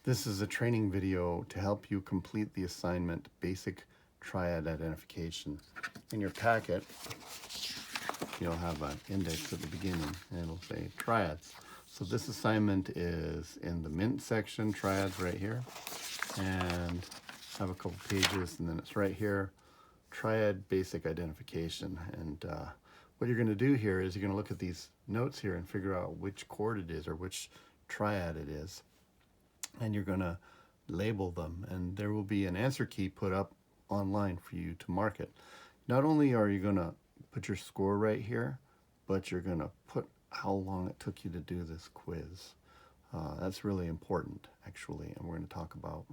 This is a training video to help you complete the assignment, Basic Triad Identification. In your packet, you'll have an index at the beginning, and it'll say Triads. So this assignment is in the Mint section, Triads right here, and I have a couple pages, and then it's right here, Triad Basic Identification. And what you're going to do here is you're going to look at these notes here and figure out which chord it is or which triad it is. And you're going to label them, and there will be an answer key put up online for you to mark it. Not only are you going to put your score right here, but you're going to put how long it took you to do this quiz. That's really important, actually, and we're going to talk about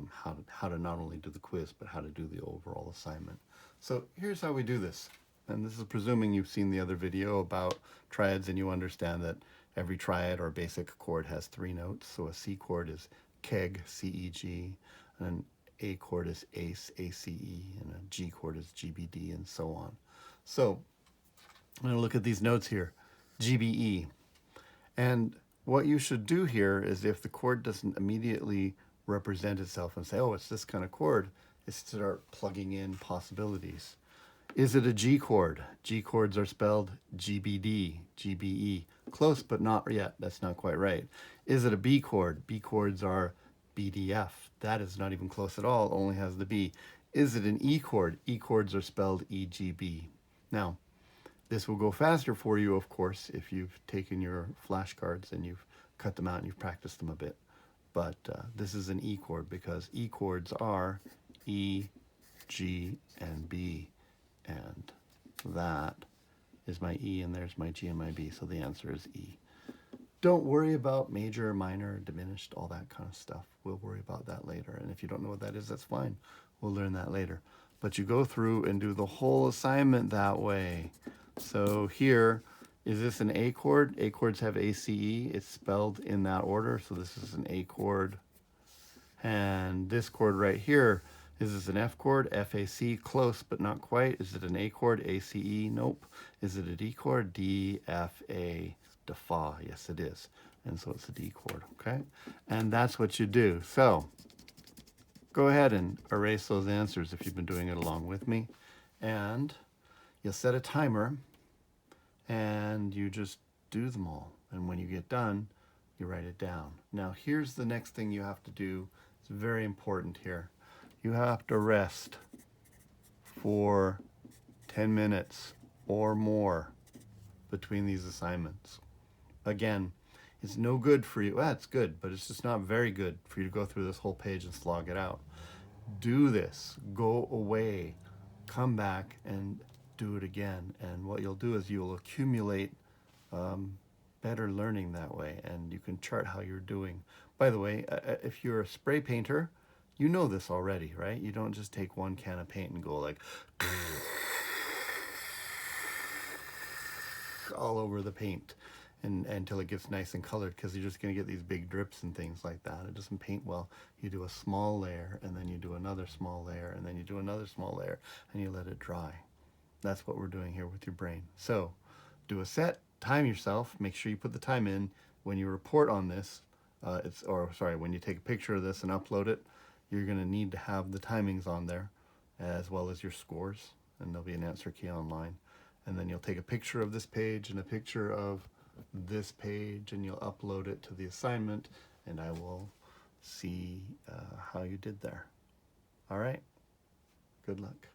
how to not only do the quiz, but how to do the overall assignment. So here's how we do this. And this is presuming you've seen the other video about triads and you understand that every triad or basic chord has 3 notes. So a C chord is keg, C-E-G, and an A chord is ace, A-C-E, and a G chord is G-B-D, and so on. So I'm going to look at these notes here, G-B-E. And what you should do here is, if the chord doesn't immediately represent itself and say, oh, it's this kind of chord, is start plugging in possibilities. Is it a G chord? G chords are spelled G-B-D, G-B-E. Close, but not yet. That's not quite right. Is it a B chord? B chords are B-D-F. That is not even close at all, only has the B. Is it an E chord? E chords are spelled E-G-B. Now, this will go faster for you, of course, if you've taken your flashcards and you've cut them out and you've practiced them a bit. But this is an E chord because E chords are E, G, and B. And that is my E, and there's my G and my B, so the answer is E. Don't worry about major, minor, diminished, all that kind of stuff. We'll worry about that later. And if you don't know what that is, that's fine. We'll learn that later. But you go through and do the whole assignment that way. So here, is this an A chord? A chords have A-C-E. It's spelled in that order. So this is an A chord. And this chord right here, is this an F chord? F-A-C, close but not quite. Is it an A chord? A-C-E, nope. Is it a D chord? D-F-A, da-fa, yes it is. And so it's a D chord, okay? And that's what you do. So go ahead and erase those answers if you've been doing it along with me. And you'll set a timer and you just do them all. And when you get done, you write it down. Now here's the next thing you have to do. It's very important here. You have to rest for 10 minutes or more between these assignments. Again, it's no good for you. Well, it's good, but it's just not very good for you to go through this whole page and slog it out. Do this. Go away. Come back and do it again. And what you'll do is you'll accumulate better learning that way, and you can chart how you're doing. By the way, if you're a spray painter, you know this already, right? You don't just take one can of paint and go like all over the paint and until it gets nice and colored, because you're just going to get these big drips and things like that. It doesn't paint well. You do a small layer, and then you do another small layer, and then you do another small layer, and you let it dry. That's what we're doing here with your brain. So do a set, time yourself, make sure you put the time in. When you report on this, when you take a picture of this and upload it, you're going to need to have the timings on there as well as your scores, and there'll be an answer key online. And then you'll take a picture of this page and a picture of this page, and you'll upload it to the assignment, and I will see how you did there. All right, good luck.